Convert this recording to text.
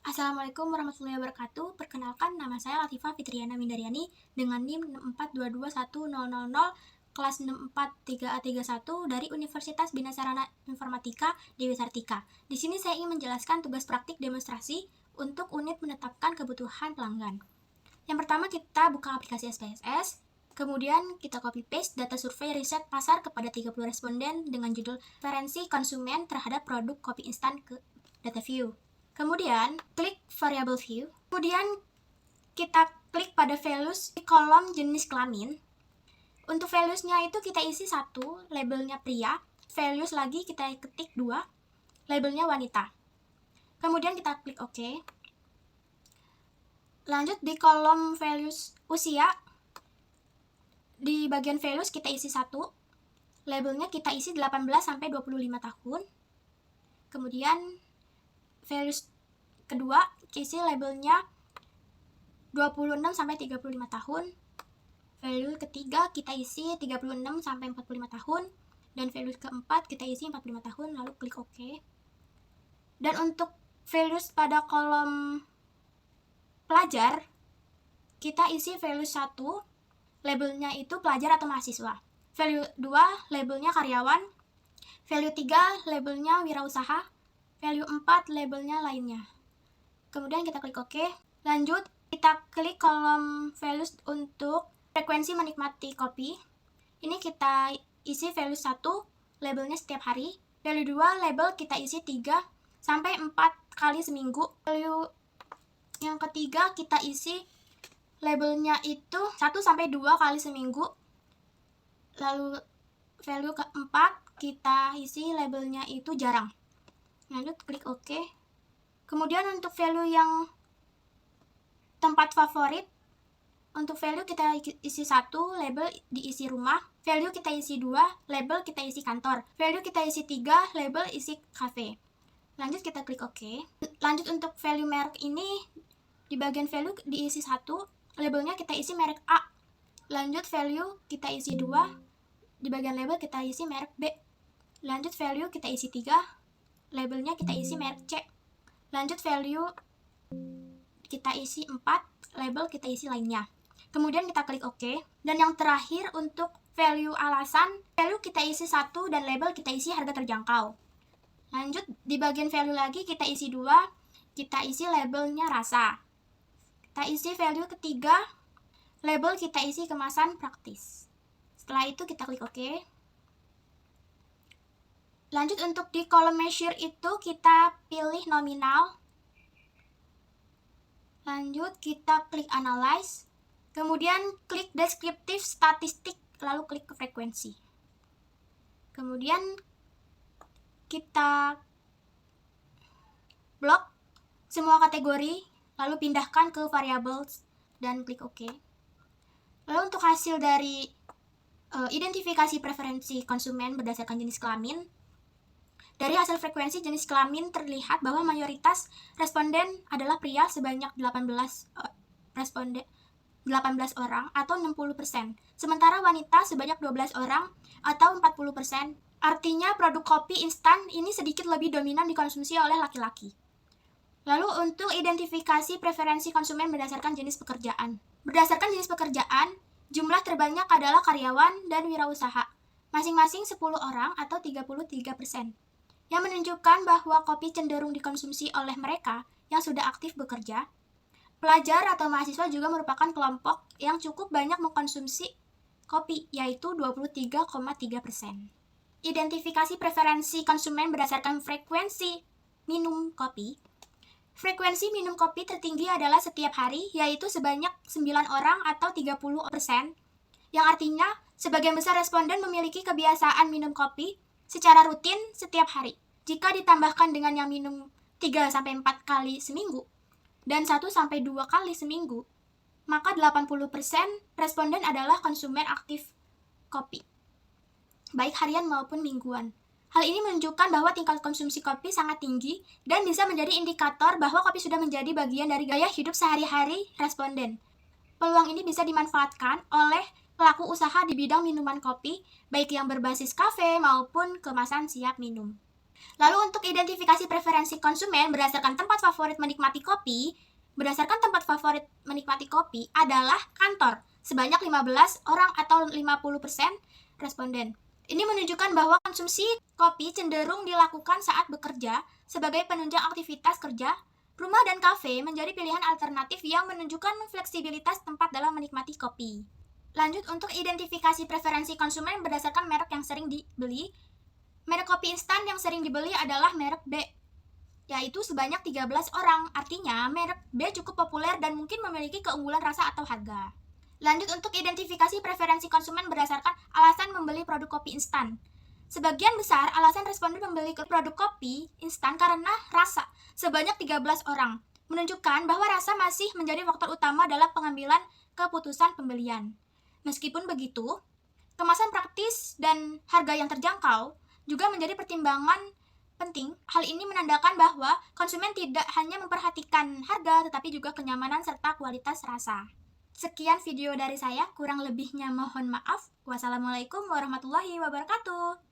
Assalamualaikum warahmatullahi wabarakatuh. Perkenalkan, nama saya Latifah Fitriana Windaryani dengan NIM 642211000 kelas 643A31 dari Universitas Bina Sarana Informatika Dewi Sartika. Di sini saya ingin menjelaskan tugas praktik demonstrasi untuk unit menetapkan kebutuhan pelanggan. Yang pertama, kita buka aplikasi SPSS. Kemudian kita copy paste data survei riset pasar kepada 30 responden dengan judul preferensi konsumen terhadap produk kopi instan ke data view. Kemudian klik variable view. Kemudian kita klik pada values di kolom jenis kelamin. Untuk valuesnya itu kita isi 1, labelnya pria. Values lagi kita ketik 2, labelnya wanita. Kemudian kita klik OK. Lanjut di kolom values usia. Di bagian values kita isi 1, labelnya kita isi 18-25 tahun. Kemudian values kedua isi labelnya 26-35 tahun. Value ketiga kita isi 36-45 tahun. Dan value keempat kita isi 45 tahun, lalu klik OK. Dan untuk values pada kolom pelajar, kita isi value 1, labelnya itu pelajar atau mahasiswa. Value 2, labelnya karyawan. Value 3, labelnya wirausaha. Value 4, labelnya lainnya. Kemudian kita klik OK. Lanjut, kita klik kolom values untuk frekuensi menikmati kopi. Ini kita isi value 1, labelnya setiap hari. Value 2, label kita isi 3-4 kali seminggu. Value yang ketiga kita isi labelnya itu 1-2 kali seminggu. Lalu value keempat kita isi labelnya itu jarang. Lanjut klik OK. Kemudian untuk value yang tempat favorit, untuk value kita isi 1, label diisi rumah. Value kita isi 2, label kita isi kantor. Value kita isi 3, label isi cafe. Lanjut kita klik OK. Lanjut untuk value merek ini, di bagian value diisi 1, labelnya kita isi merek A. Lanjut value kita isi 2, di bagian label kita isi merek B. Lanjut value kita isi 3, labelnya kita isi merek C. Lanjut value kita isi 4, label kita isi lainnya. Kemudian kita klik OK. Dan yang terakhir untuk value alasan, value kita isi 1 dan label kita isi harga terjangkau. Lanjut di bagian value lagi kita isi 2, kita isi labelnya rasa. Kita isi value ketiga, label kita isi kemasan praktis. Setelah itu kita klik OK. Lanjut untuk di kolom measure itu kita pilih nominal. Lanjut kita klik analyze. Kemudian klik deskriptif statistik, lalu klik ke frekuensi. Kemudian kita blok semua kategori, lalu pindahkan ke variables dan klik OK. Lalu untuk hasil dari identifikasi preferensi konsumen berdasarkan jenis kelamin, dari hasil frekuensi jenis kelamin terlihat bahwa mayoritas responden adalah pria sebanyak 18 orang atau 60%, sementara wanita sebanyak 12 orang atau 40%. Artinya produk kopi instan ini sedikit lebih dominan dikonsumsi oleh laki-laki. Lalu untuk identifikasi preferensi konsumen berdasarkan jenis pekerjaan. Berdasarkan jenis pekerjaan, jumlah terbanyak adalah karyawan dan wirausaha, masing-masing 10 orang atau 33%. Yang menunjukkan bahwa kopi cenderung dikonsumsi oleh mereka yang sudah aktif bekerja. Pelajar atau mahasiswa juga merupakan kelompok yang cukup banyak mengkonsumsi kopi, yaitu 23,3%. Identifikasi preferensi konsumen berdasarkan frekuensi minum kopi. Frekuensi minum kopi tertinggi adalah setiap hari, yaitu sebanyak 9 orang atau 30%, yang artinya sebagian besar responden memiliki kebiasaan minum kopi secara rutin setiap hari. Jika ditambahkan dengan yang minum 3-4 kali seminggu dan 1-2 kali seminggu, maka 80% responden adalah konsumen aktif kopi, baik harian maupun mingguan. Hal ini menunjukkan bahwa tingkat konsumsi kopi sangat tinggi dan bisa menjadi indikator bahwa kopi sudah menjadi bagian dari gaya hidup sehari-hari responden. Peluang ini bisa dimanfaatkan oleh pelaku usaha di bidang minuman kopi, baik yang berbasis kafe maupun kemasan siap minum. Lalu untuk identifikasi preferensi konsumen berdasarkan tempat favorit menikmati kopi, adalah kantor, sebanyak 15 orang atau 50% responden. Ini menunjukkan bahwa konsumsi kopi cenderung dilakukan saat bekerja sebagai penunjang aktivitas kerja. Rumah dan kafe menjadi pilihan alternatif yang menunjukkan fleksibilitas tempat dalam menikmati kopi. Lanjut untuk identifikasi preferensi konsumen berdasarkan merek yang sering dibeli. Merek kopi instan yang sering dibeli adalah merek B, yaitu sebanyak 13 orang. Artinya, merek B cukup populer dan mungkin memiliki keunggulan rasa atau harga. Lanjut untuk identifikasi preferensi konsumen berdasarkan alasan membeli produk kopi instan. Sebagian besar alasan responden membeli produk kopi instan karena rasa, sebanyak 13 orang, menunjukkan bahwa rasa masih menjadi faktor utama dalam pengambilan keputusan pembelian. Meskipun begitu, kemasan praktis dan harga yang terjangkau juga menjadi pertimbangan penting. Hal ini menandakan bahwa konsumen tidak hanya memperhatikan harga, tetapi juga kenyamanan serta kualitas rasa. Sekian video dari saya, kurang lebihnya mohon maaf. Wassalamualaikum warahmatullahi wabarakatuh.